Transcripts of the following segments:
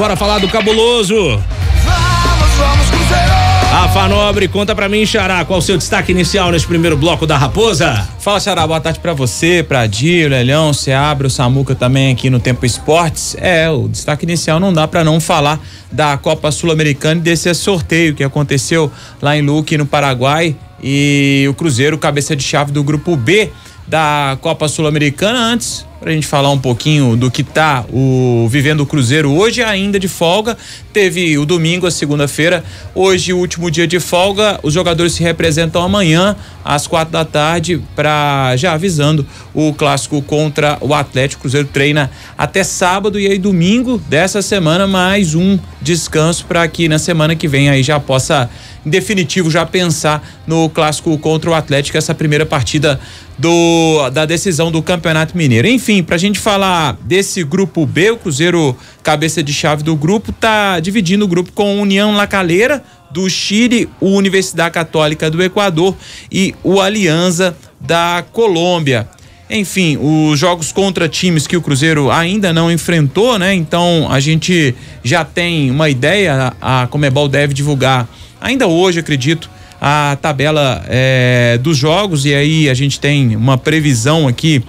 bora falar do cabuloso. Vamos, Cruzeiro! Rafa Nobre, conta pra mim, Xará, qual o seu destaque inicial nesse primeiro bloco da Raposa? Fala, Xará, boa tarde pra você, pra Dir, Lelhão, Seabra, o Samuca também aqui no Tempo Esportes. O destaque inicial não dá pra não falar da Copa Sul-Americana e desse sorteio que aconteceu lá em Luque, no Paraguai, e o Cruzeiro, cabeça de chave do grupo B da Copa Sul-Americana. Antes, pra gente falar um pouquinho do que tá vivendo o Cruzeiro hoje, ainda de folga, teve o domingo, a segunda-feira, hoje o último dia de folga, os jogadores se representam amanhã às 4h, já avisando o clássico contra o Atlético. O Cruzeiro treina até sábado e aí domingo dessa semana mais um descanso para que na semana que vem aí já possa, em definitivo, já pensar no clássico contra o Atlético, essa primeira partida da decisão do Campeonato Mineiro. Enfim, pra gente falar desse grupo B, o Cruzeiro, cabeça de chave do grupo, tá dividindo o grupo com a União La Calera do Chile, a Universidade Católica do Equador e o Alianza da Colômbia. Enfim, os jogos contra times que o Cruzeiro ainda não enfrentou, né? Então a gente já tem uma ideia, a Conmebol deve divulgar ainda hoje, acredito, a tabela dos jogos, e aí a gente tem uma previsão aqui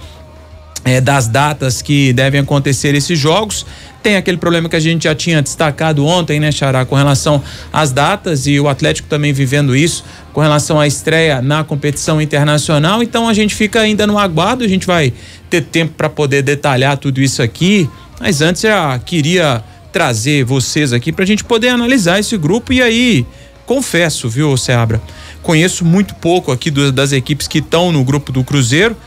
das datas que devem acontecer esses jogos. Tem aquele problema que a gente já tinha destacado ontem, né, Xará, com relação às datas, e o Atlético também vivendo isso com relação à estreia na competição internacional. Então a gente fica ainda no aguardo, a gente vai ter tempo para poder detalhar tudo isso aqui, mas antes já queria trazer vocês aqui pra gente poder analisar esse grupo. E aí, confesso, viu, Seabra, conheço muito pouco aqui das equipes que estão no grupo do Cruzeiro.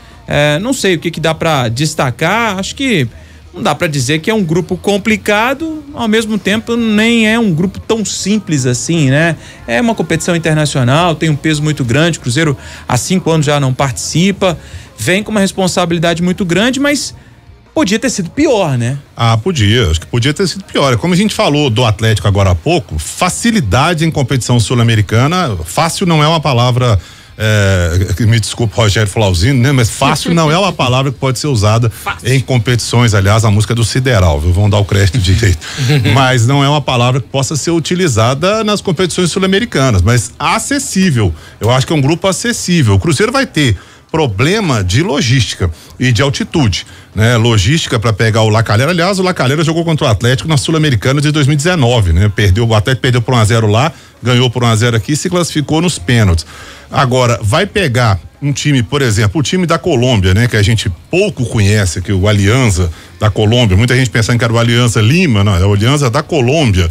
Não sei o que dá para destacar. Acho que não dá para dizer que é um grupo complicado, ao mesmo tempo nem é um grupo tão simples assim, né? É uma competição internacional, tem um peso muito grande. O Cruzeiro há 5 anos já não participa, vem com uma responsabilidade muito grande, mas podia ter sido pior, né? Podia, acho que podia ter sido pior. Como a gente falou do Atlético agora há pouco, facilidade em competição sul-americana, fácil não é uma palavra, me desculpe, Rogério Flauzino, né? Mas fácil não é uma palavra que pode ser usada em competições. Aliás, a música é do Sideral, viu? Vão dar o crédito direito. Mas não é uma palavra que possa ser utilizada nas competições sul-americanas, mas acessível. Eu acho que é um grupo acessível. O Cruzeiro vai ter problema de logística e de altitude, né? Logística para pegar o La Calera. Aliás, o La Calera jogou contra o Atlético na Sul-Americana de 2019, né? O Atlético perdeu por 1-0 lá, ganhou por 1-0 aqui e se classificou nos pênaltis. Agora, vai pegar um time, por exemplo, o time da Colômbia, né? Que a gente pouco conhece, que o Alianza da Colômbia, muita gente pensando que era o Alianza Lima, não, é o Alianza da Colômbia.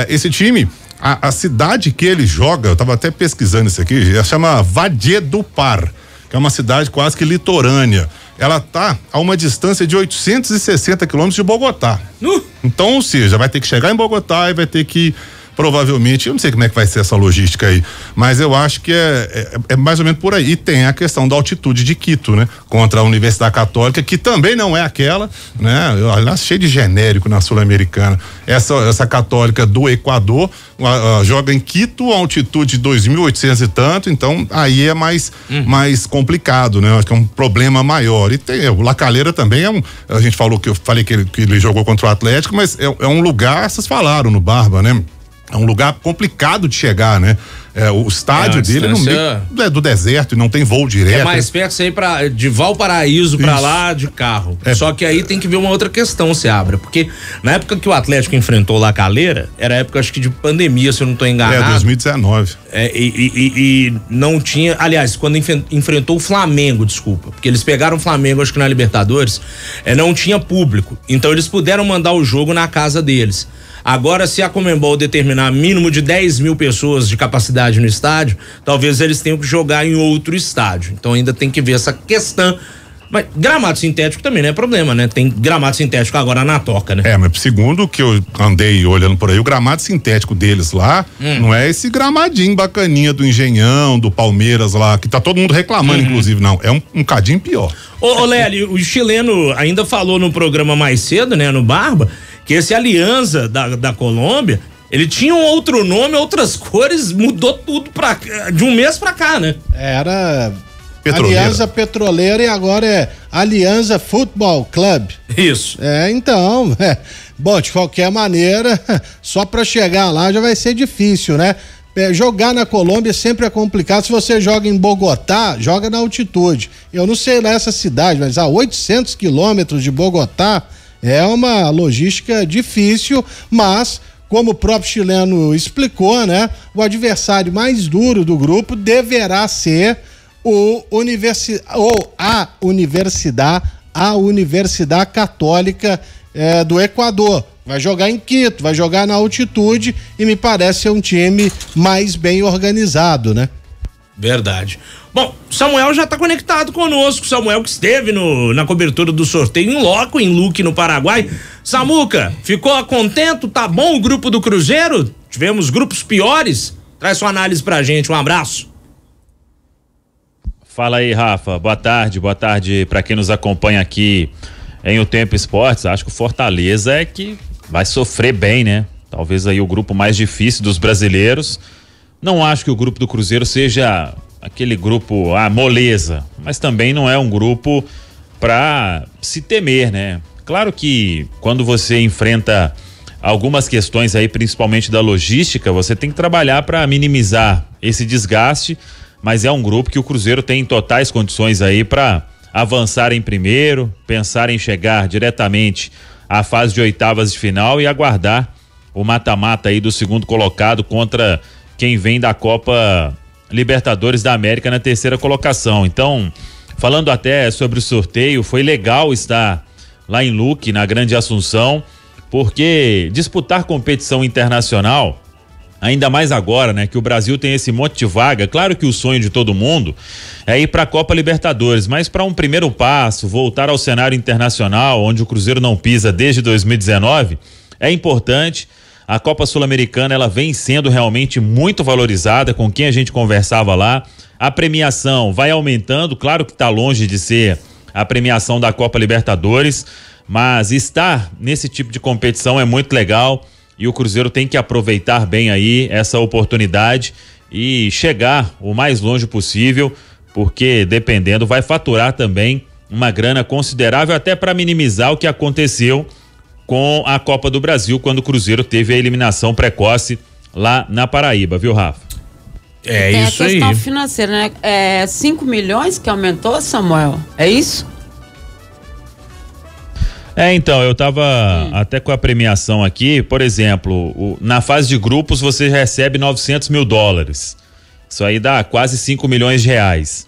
Esse time, a cidade que ele joga, eu tava até pesquisando isso aqui, chama Valledupar, que é uma cidade quase que litorânea. Ela tá a uma distância de 860 quilômetros de Bogotá. Então, ou seja, vai ter que chegar em Bogotá e vai ter que, provavelmente, eu não sei como é que vai ser essa logística aí, mas eu acho que é mais ou menos por aí. E tem a questão da altitude de Quito, né? Contra a Universidade Católica, que também não é aquela, né? Aliás, cheio de genérico na Sul-Americana. Essa Católica do Equador joga em Quito, a altitude de 2.800 e tanto, então aí é mais complicado, né? Acho que é um problema maior. E tem o La Calera também a gente falou que eu falei que ele jogou contra o Atlético, mas é um lugar, vocês falaram no Barba, né? É um lugar complicado de chegar, né? O estádio dele é no meio do deserto e não tem voo direto. É mais perto você ir de Valparaíso pra lá de carro. Só que aí tem que ver uma outra questão, Seabra, porque na época que o Atlético enfrentou La Calera, era época, acho que de pandemia, se eu não tô enganado. 2019. E não tinha, aliás, quando enfrentou o Flamengo, desculpa, porque eles pegaram o Flamengo, acho que na Libertadores, não tinha público, então eles puderam mandar o jogo na casa deles. Agora, se a Conmebol determinar mínimo de 10 mil pessoas de capacidade no estádio, talvez eles tenham que jogar em outro estádio. Então ainda tem que ver essa questão. Mas gramado sintético também não é problema, né? Tem gramado sintético agora na Toca, né? Mas segundo o que eu andei olhando por aí, o gramado sintético deles lá não é esse gramadinho bacaninha do Engenhão, do Palmeiras lá, que tá todo mundo reclamando, inclusive, não. É um cadinho pior. Ô Lely, o chileno ainda falou no programa mais cedo, né? No Barba, que esse Alianza da Colômbia, ele tinha um outro nome, outras cores, mudou tudo de um mês pra cá, né? Petroleira. Aliança Petroleira e agora é Aliança Futebol Club. Isso. Então, bom, de qualquer maneira, só para chegar lá já vai ser difícil, né? Jogar na Colômbia sempre é complicado. Se você joga em Bogotá, joga na altitude. Eu não sei nessa cidade, mas a 800 quilômetros de Bogotá é uma logística difícil, mas como o próprio chileno explicou, né? O adversário mais duro do grupo deverá ser a Universidade Católica do Equador. Vai jogar em Quito, vai jogar na altitude e me parece ser um time mais bem organizado, né? Verdade. Bom, Samuel já está conectado conosco, Samuel que esteve na cobertura do sorteio em loco, em Luque, no Paraguai. Samuca, ficou contento? Tá bom o grupo do Cruzeiro? Tivemos grupos piores? Traz sua análise pra gente, um abraço. Fala aí, Rafa, boa tarde para quem nos acompanha aqui em O Tempo Esportes. Acho que o Fortaleza é que vai sofrer bem, né? Talvez aí o grupo mais difícil dos brasileiros. Não acho que o grupo do Cruzeiro seja aquele grupo, moleza, mas também não é um grupo para se temer, né? Claro que quando você enfrenta algumas questões aí, principalmente da logística, você tem que trabalhar para minimizar esse desgaste, mas é um grupo que o Cruzeiro tem totais condições aí para avançar em primeiro, pensar em chegar diretamente à fase de oitavas de final e aguardar o mata-mata aí do segundo colocado contra quem vem da Copa Libertadores da América na terceira colocação. Então, falando até sobre o sorteio, foi legal estar lá em Luque, na Grande Assunção, porque disputar competição internacional, ainda mais agora, né, que o Brasil tem esse monte de vaga, claro que o sonho de todo mundo é ir para a Copa Libertadores, mas para um primeiro passo, voltar ao cenário internacional, onde o Cruzeiro não pisa desde 2019, é importante. A Copa Sul-Americana, ela vem sendo realmente muito valorizada, com quem a gente conversava lá. A premiação vai aumentando, claro que está longe de ser a premiação da Copa Libertadores, mas estar nesse tipo de competição é muito legal e o Cruzeiro tem que aproveitar bem aí essa oportunidade e chegar o mais longe possível, porque dependendo vai faturar também uma grana considerável até para minimizar o que aconteceu com a Copa do Brasil, quando o Cruzeiro teve a eliminação precoce lá na Paraíba, viu, Rafa? Tem Isso a questão aí. financeira, né? 5 milhões que aumentou, Samuel? É isso? Então, eu tava até com a premiação aqui, por exemplo, na fase de grupos você recebe $900 mil. Isso aí dá quase 5 milhões de reais.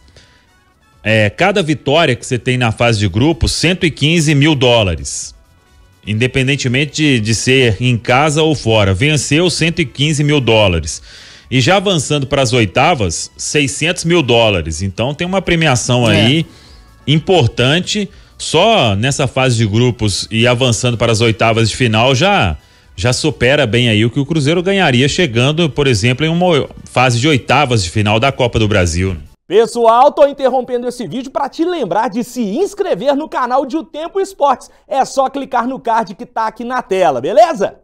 Cada vitória que você tem na fase de grupos, $115 mil. Independentemente de ser em casa ou fora, venceu $115 mil. E já avançando para as oitavas, $600 mil. Então tem uma premiação aí importante. Só nessa fase de grupos e avançando para as oitavas de final já supera bem aí o que o Cruzeiro ganharia chegando, por exemplo, em uma fase de oitavas de final da Copa do Brasil. Pessoal, tô interrompendo esse vídeo para te lembrar de se inscrever no canal de O Tempo Esportes. É só clicar no card que tá aqui na tela, beleza?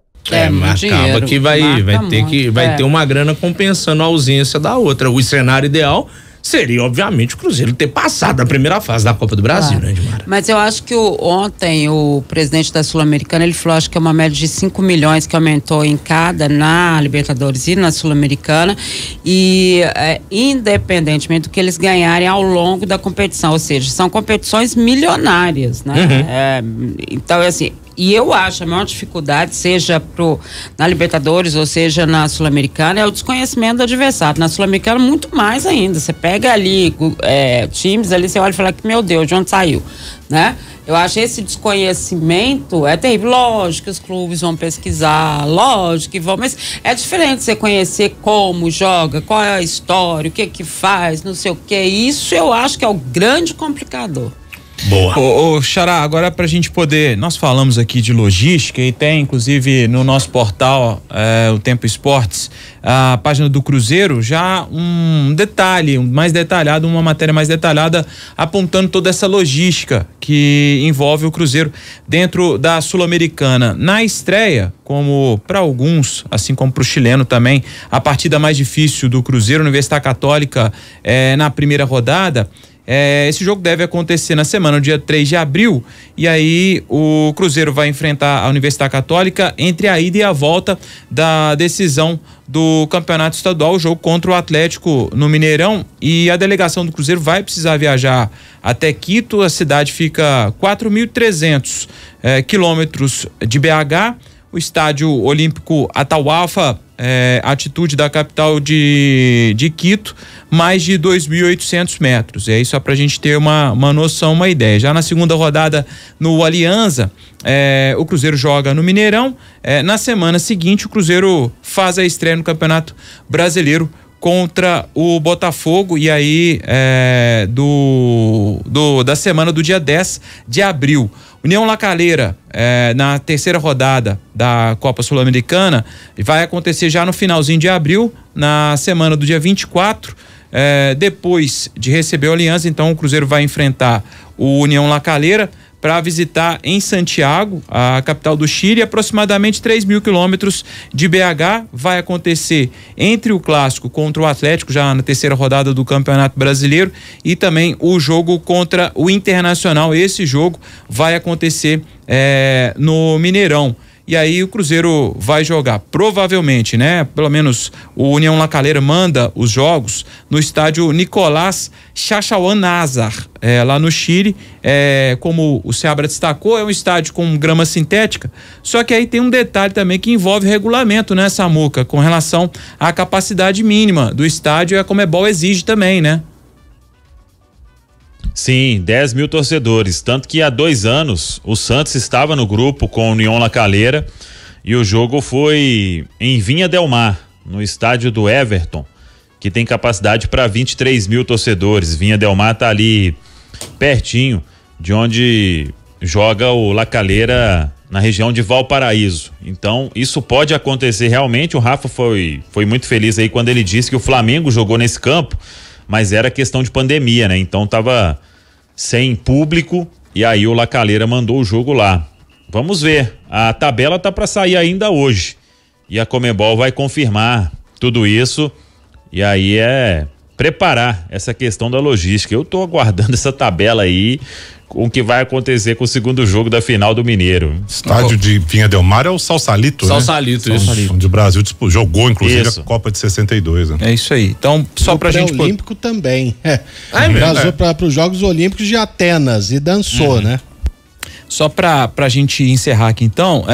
Mas acaba que vai ter uma grana compensando a ausência da outra. O cenário ideal seria, obviamente, o Cruzeiro ter passado a primeira fase da Copa do Brasil, né, Edmara? Mas eu acho que ontem o presidente da Sul-Americana, ele falou, acho que é uma média de 5 milhões que aumentou em cada, na Libertadores e na Sul-Americana, e independentemente do que eles ganharem ao longo da competição, ou seja, são competições milionárias, né? Então, assim, e eu acho a maior dificuldade, seja na Libertadores ou seja na Sul-Americana, é o desconhecimento do adversário. Na Sul-Americana, muito mais ainda. Você pega ali times ali, você olha e fala que, meu Deus, de onde saiu, né? Eu acho esse desconhecimento é terrível. Lógico que os clubes vão pesquisar, lógico que vão, mas é diferente você conhecer como joga, qual é a história, o que faz, não sei o que. Isso eu acho que é o grande complicador. Boa. Ô Xará, agora pra gente poder, nós falamos aqui de logística e tem inclusive no nosso portal O Tempo Esportes, a página do Cruzeiro, já um detalhe mais detalhado, uma matéria mais detalhada apontando toda essa logística que envolve o Cruzeiro dentro da Sul-Americana. Na estreia, como para alguns, assim como para o chileno também, a partida mais difícil do Cruzeiro, Universidade Católica, na primeira rodada, Esse jogo deve acontecer na semana, no dia 3 de abril, e aí o Cruzeiro vai enfrentar a Universidade Católica entre a ida e a volta da decisão do Campeonato Estadual, o jogo contra o Atlético no Mineirão, e a delegação do Cruzeiro vai precisar viajar até Quito. A cidade fica 4.300 quilômetros de BH. O Estádio Olímpico Atahualpa, altitude da capital de Quito, mais de 2.800 metros. É isso só pra gente ter uma noção, uma ideia. Já na segunda rodada no Alianza, o Cruzeiro joga no Mineirão. Na semana seguinte, o Cruzeiro faz a estreia no Campeonato Brasileiro contra o Botafogo, e aí da semana do dia 10 de abril. União La Calera, na terceira rodada da Copa Sul-Americana, vai acontecer já no finalzinho de abril, na semana do dia 24, depois de receber o Alianza. Então o Cruzeiro vai enfrentar o União La Calera para visitar em Santiago, a capital do Chile, aproximadamente 3.000 quilômetros de BH. Vai acontecer entre o clássico contra o Atlético, já na terceira rodada do Campeonato Brasileiro, e também o jogo contra o Internacional. Esse jogo vai acontecer no Mineirão. E aí o Cruzeiro vai jogar, provavelmente, né? Pelo menos o União La Calera manda os jogos no estádio Nicolás Chachauan-Nazar, lá no Chile. Como o Seabra destacou, é um estádio com grama sintética, só que aí tem um detalhe também que envolve regulamento, né, Samuca? Com relação à capacidade mínima do estádio, a Conmebol exige também, né? Sim, 10.000 torcedores, tanto que há 2 anos o Santos estava no grupo com o União La Calera e o jogo foi em Vinha del Mar, no estádio do Everton, que tem capacidade para 23.000 torcedores. Vinha del Mar tá ali pertinho de onde joga o La Calera, na região de Valparaíso. Então isso pode acontecer realmente. O Rafa foi muito feliz aí quando ele disse que o Flamengo jogou nesse campo, mas era questão de pandemia, né? Então tava sem público e aí o La Calera mandou o jogo lá. Vamos ver, a tabela tá para sair ainda hoje e a Conmebol vai confirmar tudo isso, e aí preparar essa questão da logística. Eu tô aguardando essa tabela aí com o que vai acontecer com o segundo jogo da final do Mineiro. Estádio de Vinha del Mar é o Salsalito, né? Salsalito, isso. Onde o Brasil jogou, inclusive, isso. a Copa de 62. Né? É isso aí. Então, só pra gente... O Olímpico também. Mesmo? Vazou para os Jogos Olímpicos de Atenas e dançou, né? Só pra gente encerrar aqui então,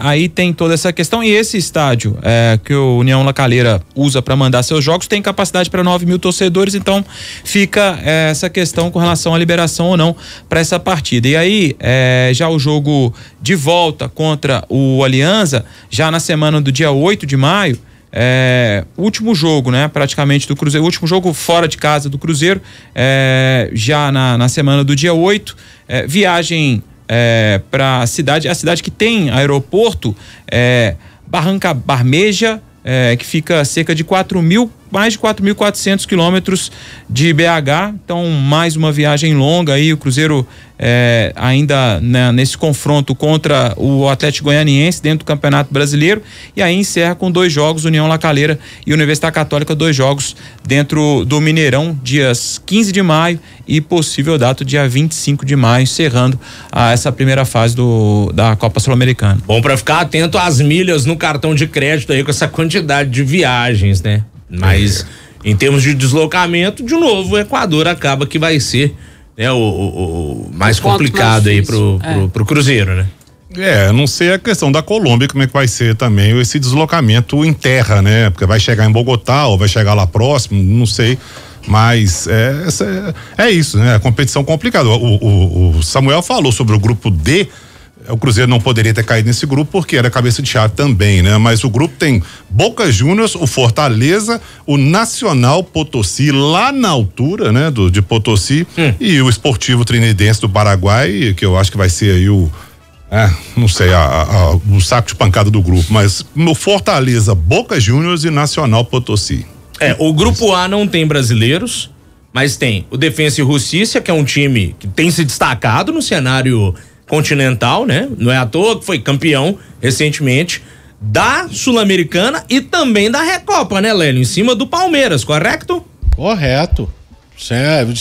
aí tem toda essa questão, e esse estádio que o União La Calera usa para mandar seus jogos tem capacidade para 9.000 torcedores, então fica essa questão com relação à liberação ou não para essa partida. E aí já o jogo de volta contra o Alianza, já na semana do dia 8 de maio, último jogo, né, praticamente do Cruzeiro, último jogo fora de casa do Cruzeiro, já na semana do dia 8, viagem para a cidade que tem aeroporto, Barranca Bermeja, que fica a cerca de mais de 4.400 quilômetros de BH. Então, mais uma viagem longa aí. O Cruzeiro ainda nesse confronto contra o Atlético Goianiense dentro do Campeonato Brasileiro, e aí encerra com 2 jogos, União La Calera e Universidade Católica, 2 jogos dentro do Mineirão, dias 15 de maio e possível data dia 25 de maio, encerrando essa primeira fase da Copa Sul-Americana. Bom pra ficar atento às milhas no cartão de crédito aí com essa quantidade de viagens, né? Mas em termos de deslocamento, de novo, o Equador acaba que vai ser, né, o mais complicado aí pro Cruzeiro, né? Não sei a questão da Colômbia, como é que vai ser também esse deslocamento em terra, né? Porque vai chegar em Bogotá ou vai chegar lá próximo, não sei. Mas é isso, né? A competição complicada. O Samuel falou sobre o grupo D. O Cruzeiro não poderia ter caído nesse grupo porque era cabeça de chave também, né? Mas o grupo tem Boca Juniors, o Fortaleza, o Nacional Potosí, lá na altura, né? De Potosí, e o Sportivo Trinidense do Paraguai, que eu acho que vai ser aí não sei, o saco de pancada do grupo, mas no Fortaleza, Boca Juniors e Nacional Potosí. O grupo A não tem brasileiros, mas tem o Defensa e Justiça, que é um time que tem se destacado no cenário continental, né? Não é à toa que foi campeão recentemente da Sul-Americana e também da Recopa, né, Lélio? Em cima do Palmeiras, correto? Correto.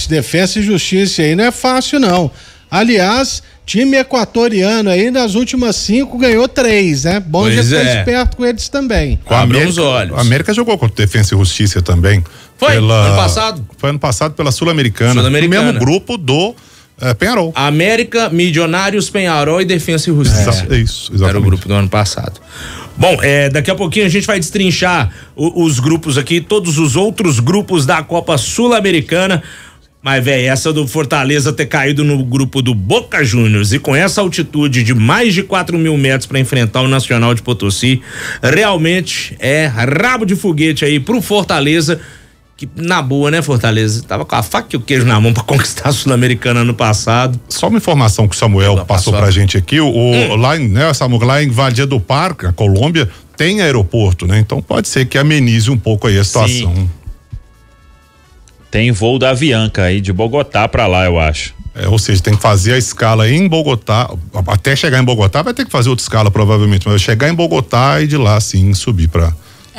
Defensa e Justiça aí não é fácil, não. Aliás, time equatoriano aí, nas últimas 5, ganhou 3, né? Bom já ficar esperto com eles também. Abram os olhos. A América jogou contra Defensa e Justiça também. Foi, ano passado? Foi ano passado pela Sul-Americana. No mesmo grupo do Penharol. América, Milionários, Penharol e Defensa e Justiça. Isso, exatamente. Era o grupo do ano passado. Bom, daqui a pouquinho a gente vai destrinchar os grupos aqui, todos os outros grupos da Copa Sul-Americana. Mas, velho, essa do Fortaleza ter caído no grupo do Boca Juniors e com essa altitude de mais de 4.000 metros para enfrentar o Nacional de Potosí, realmente é rabo de foguete aí pro Fortaleza, que na boa, né, Fortaleza? Tava com a faca e o queijo na mão para conquistar a Sul-Americana ano passado. Só uma informação que o Samuel passou pra gente aqui, lá em, né, Samuel, lá em Valledupar, a Colômbia, tem aeroporto, né? Então pode ser que amenize um pouco aí a situação. Sim. Tem voo da Avianca aí de Bogotá pra lá, eu acho. Ou seja, tem que fazer a escala em Bogotá, até chegar em Bogotá vai ter que fazer outra escala provavelmente, mas chegar em Bogotá e de lá sim subir pra...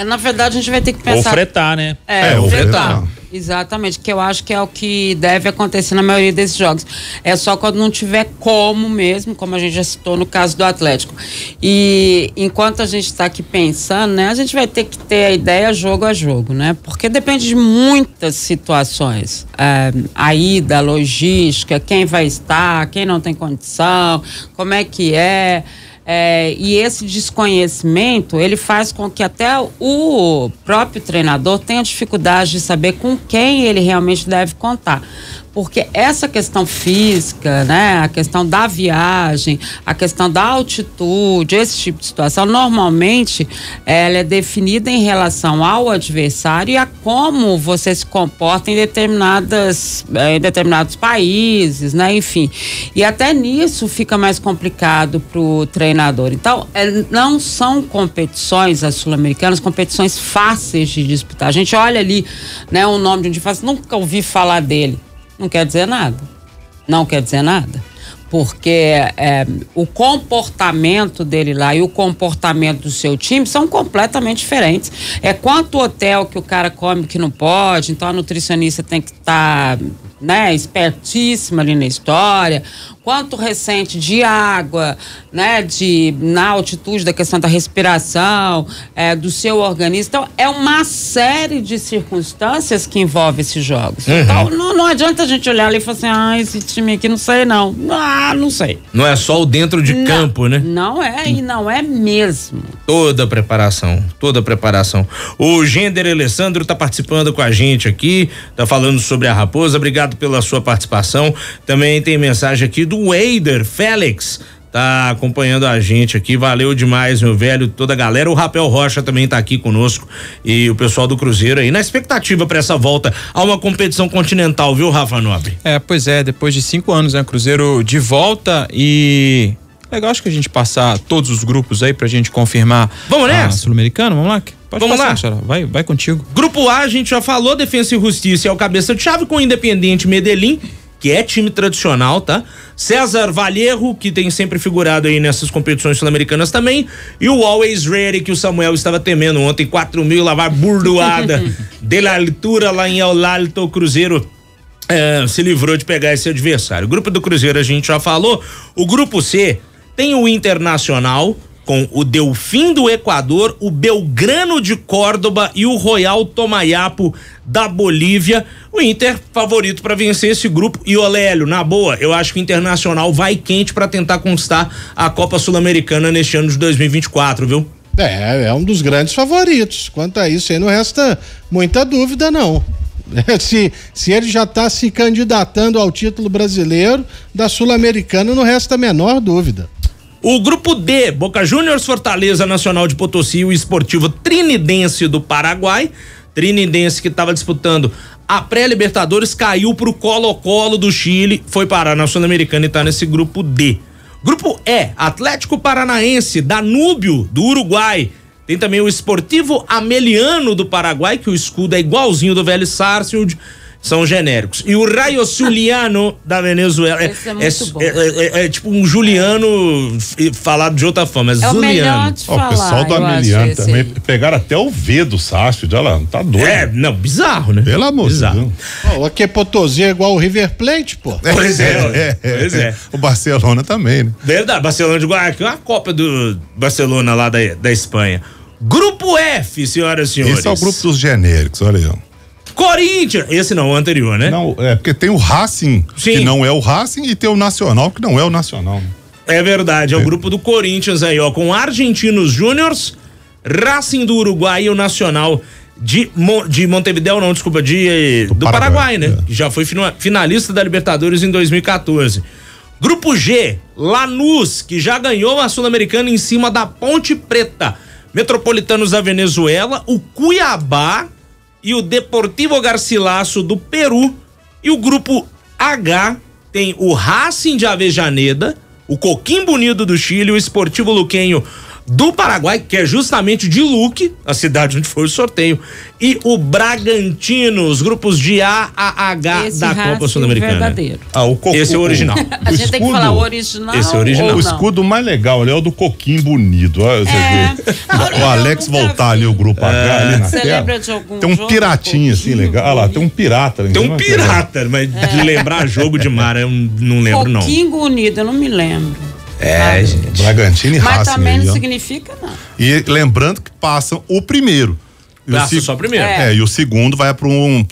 Na verdade a gente vai ter que pensar... Ou fretar, né? Ou fretar. Exatamente, que eu acho que é o que deve acontecer na maioria desses jogos. É só quando não tiver como mesmo, como a gente já citou no caso do Atlético. E enquanto a gente está aqui pensando, né, a gente vai ter que ter a ideia jogo a jogo, né? Porque depende de muitas situações. A ida, a logística, quem vai estar, quem não tem condição, como é que é. E esse desconhecimento, ele faz com que até o próprio treinador tenha dificuldade de saber com quem ele realmente deve contar. Porque essa questão física, né, a questão da viagem, a questão da altitude, esse tipo de situação, normalmente ela é definida em relação ao adversário e a como você se comporta em determinados países, né, enfim. E até nisso fica mais complicado para o treinador. Então, não são competições, as sul-americanas, competições fáceis de disputar. A gente olha ali, né, o nome de um dia e fala assim, nunca ouvi falar dele. Não quer dizer nada. Não quer dizer nada. Porque o comportamento dele lá e o comportamento do seu time são completamente diferentes. Quanto hotel que o cara come que não pode, então a nutricionista tem que estar, né, espertíssima ali na história. Quanto recente de água, né, na altitude da questão da respiração, do seu organismo. Então, é uma série de circunstâncias que envolve esses jogos. Uhum. Então, não adianta a gente olhar ali e falar assim, esse time aqui não sei não. Não sei. Não é só o dentro de campo, né? Não é, e não é mesmo. Toda a preparação. O Gender Alessandro tá participando com a gente aqui, tá falando sobre a Raposa, obrigado pela sua participação. Também tem mensagem aqui do Eider Félix, tá acompanhando a gente aqui, valeu demais, meu velho, toda a galera. O Rapel Rocha também tá aqui conosco e o pessoal do Cruzeiro aí, na expectativa para essa volta a uma competição continental, viu, Rafa Nobre? Pois é, depois de 5 anos, né, Cruzeiro de volta e legal, acho que a gente passar todos os grupos aí pra gente confirmar. Vamos nessa? Sul-Americano, vamos lá? Vamos lá. Xará. Vai contigo. Grupo A, a gente já falou, Defensa e Justiça é o cabeça de chave com o Independiente Medellín, que é time tradicional, tá? César Vallejo, que tem sempre figurado aí nessas competições sul-americanas também, e o Always Ready, que o Samuel estava temendo ontem, 4.000, lavar burdoada de la altura lá em El Alto. O Cruzeiro se livrou de pegar esse adversário. O grupo do Cruzeiro a gente já falou. O grupo C tem o Internacional, com o Delfim do Equador, o Belgrano de Córdoba e o Royal Tomayapo da Bolívia. O Inter favorito para vencer esse grupo. E Olélio, na boa, eu acho que o Internacional vai quente para tentar conquistar a Copa Sul-Americana neste ano de 2024, viu? É um dos grandes favoritos. Quanto a isso aí não resta muita dúvida, não. Se ele já está se candidatando ao título brasileiro, da Sul-Americana não resta a menor dúvida. O grupo D, Boca Juniors, Fortaleza, Nacional de Potosí e o Esportivo Trinidense do Paraguai. Trinidense que estava disputando a pré-Libertadores, caiu pro Colo-Colo do Chile, foi parar na Sul-Americana e tá nesse grupo D. Grupo E, Atlético Paranaense, Danúbio do Uruguai. Tem também o Esportivo Ameliano do Paraguai, que o escudo é igualzinho do Vélez Sarsfield. são genéricos. E o Rayo Zuliano da Venezuela é tipo um Juliano falado de outra forma, é o melhor de falar, o pessoal do Ameliano também pegaram até o V do Sácio, olha lá, tá doido. Não, bizarro, né? Pelo amor de Deus. O Aquepotozinho é igual o River Plate, pô. Pois é. O Barcelona também, né? Verdade, Barcelona de Guayaquil, uma Copa do Barcelona lá da Espanha. Grupo F, senhoras e senhores. Esse é o grupo dos genéricos, olha aí, ó. Corinthians, esse não, o anterior, né? Não, porque tem o Racing, que não é o Racing, e tem o Nacional, que não é o Nacional. É verdade, é o grupo do Corinthians aí, ó, com Argentinos Júniors, Racing do Uruguai e o Nacional de Montevideo, não, desculpa, do Paraguai, né? Que já foi finalista da Libertadores em 2014. Grupo G, Lanús, que já ganhou a Sul-Americana em cima da Ponte Preta. Metropolitanos da Venezuela, o Cuiabá e o Deportivo Garcilaso do Peru. E o grupo H tem o Racing de Avejaneda, o Coquimbo Unido do Chile, o Esportivo Luquenho do Paraguai, que é justamente de Luque, a cidade onde foi o sorteio, e o Bragantino, os grupos de A a H da Copa Sul-Americana. Esse é o original. A gente tem que falar o original. Esse é o original. O escudo mais legal ali é o do Coquimbo Unido. Olha, você vê. O Alex voltar ali, o grupo H ali na tela. Lembra de algum tem um piratinho assim legal. Olha lá, tem um pirata. Tem um pirata, mas de lembrar jogo de mar eu não lembro não. Coquimbo Unido, eu não me lembro. Gente. Bragantino e Racing. Mas também não significa nada. E lembrando que passam o primeiro. Só o primeiro. E o segundo vai para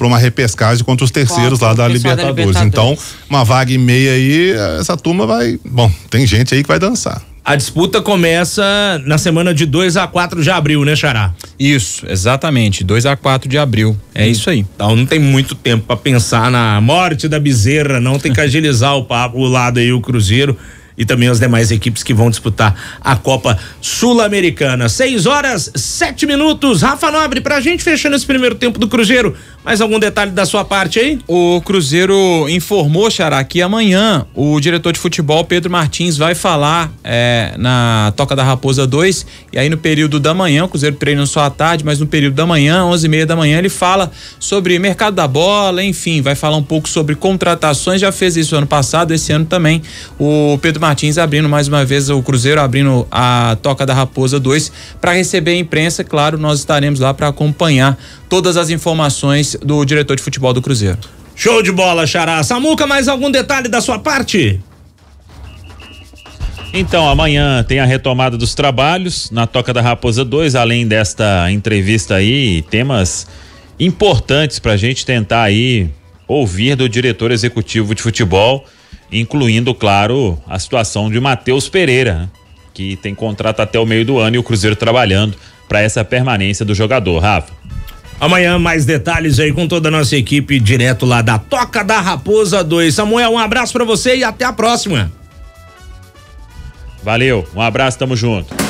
uma repescagem contra os terceiros lá da Libertadores. Então, uma vaga e meia aí, essa turma vai. Bom, tem gente aí que vai dançar. A disputa começa na semana de 2 a 4 de abril, né, Xará? Isso, exatamente, 2 a 4 de abril. É isso aí. Então não tem muito tempo para pensar na morte da Bezerra, não. Tem que agilizar o lado aí, o Cruzeiro. E também as demais equipes que vão disputar a Copa Sul-Americana. 6h07. Rafa Nobre, pra gente fechando esse primeiro tempo do Cruzeiro, mais algum detalhe da sua parte aí? O Cruzeiro informou, Xará, que amanhã o diretor de futebol, Pedro Martins, vai falar na Toca da Raposa 2, e aí no período da manhã, o Cruzeiro treina só à tarde, mas no período da manhã, 11h30 da manhã, ele fala sobre mercado da bola, enfim, vai falar um pouco sobre contratações, já fez isso ano passado, esse ano também, o Pedro Martins abrindo mais uma vez, o Cruzeiro abrindo a Toca da Raposa 2 para receber a imprensa. Claro, nós estaremos lá para acompanhar todas as informações do diretor de futebol do Cruzeiro. Show de bola, Xará. Samuca, mais algum detalhe da sua parte? Então, amanhã tem a retomada dos trabalhos na Toca da Raposa 2, além desta entrevista aí, temas importantes pra gente tentar aí ouvir do diretor executivo de futebol, incluindo, claro, a situação de Matheus Pereira, né? Que tem contrato até o meio do ano e o Cruzeiro trabalhando para essa permanência do jogador, Rafa. Amanhã mais detalhes aí com toda a nossa equipe direto lá da Toca da Raposa 2. Samuel, um abraço para você e até a próxima. Valeu, um abraço, tamo junto.